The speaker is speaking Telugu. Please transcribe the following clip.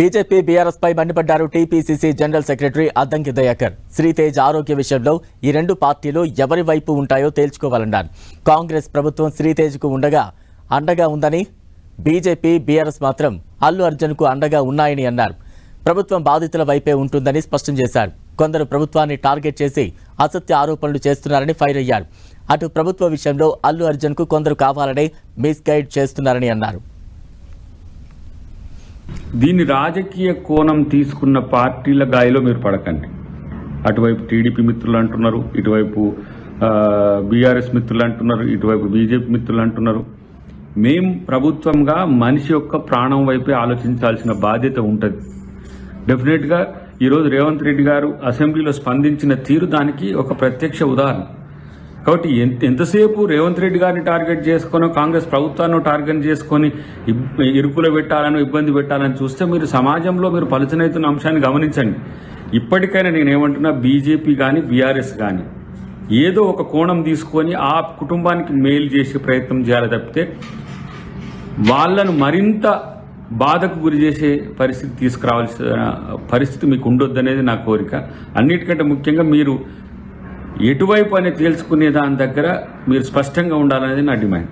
బీజేపీ బీఆర్ఎస్ పై మండిపడ్డారు TPCC general secretary Addanki Dayakar. Sritej ఆరోగ్య విషయంలో ఈ రెండు పార్టీలు ఎవరి వైపు ఉంటాయో తేల్చుకోవాలన్నారు. కాంగ్రెస్ ప్రభుత్వం శ్రీతేజ్ కు అండగా ఉందని, బీజేపీ బీఆర్ఎస్ మాత్రం అల్లు అర్జున్ కు అండగా ఉన్నాయని అన్నారు. ప్రభుత్వం బాధితుల వైపే ఉంటుందని స్పష్టం చేశారు. కొందరు ప్రభుత్వాన్ని టార్గెట్ చేసి అసత్య ఆరోపణలు చేస్తున్నారని ఫైర్ అయ్యారు. అటు ప్రభుత్వ విషయంలో అల్లు అర్జున్ కు కొందరు కావాలనే మిస్గైడ్ చేస్తున్నారని అన్నారు. దీన్ని రాజకీయ కోణం తీసుకున్న పార్టీల గాయలో మీరు పడకండి. అటువైపు టీడీపీ మిత్రులు అంటున్నారు, ఇటువైపు బీఆర్ఎస్ మిత్రులు అంటున్నారు, ఇటువైపు బీజేపీ మిత్రులు అంటున్నారు. మేం ప్రభుత్వంగా మనిషి యొక్క ప్రాణం వైపే ఆలోచించాల్సిన బాధ్యత ఉంటుంది. డెఫినెట్గా ఈరోజు రేవంత్ రెడ్డి గారు అసెంబ్లీలో స్పందించిన తీరు దానికి ఒక ప్రత్యక్ష ఉదాహరణ. కాబట్టి ఎంతసేపు రేవంత్ రెడ్డి గారిని టార్గెట్ చేసుకొని, కాంగ్రెస్ ప్రభుత్వాన్ని టార్గెట్ చేసుకొని ఇరుకులో పెట్టాలని, ఇబ్బంది పెట్టాలని చూస్తే మీరు సమాజంలో మీరు పలుచనవుతున్న అంశాన్ని గమనించండి. ఇప్పటికైనా నేనేమంటున్నా, బీజేపీ కానీ బీఆర్ఎస్ కానీ ఏదో ఒక కోణం తీసుకొని ఆ కుటుంబానికి మేలు చేసే ప్రయత్నం చేయాలి తప్పితే వాళ్ళను మరింత బాధకు గురి చేసే పరిస్థితి తీసుకురావాల్సిన పరిస్థితి మీకు ఉండొద్దనేది నా కోరిక. అన్నిటికంటే ముఖ్యంగా మీరు ఎటువైపు అనేది తేల్చుకునే దాని దగ్గర మీరు స్పష్టంగా ఉండాలనేది నా డిమాండ్.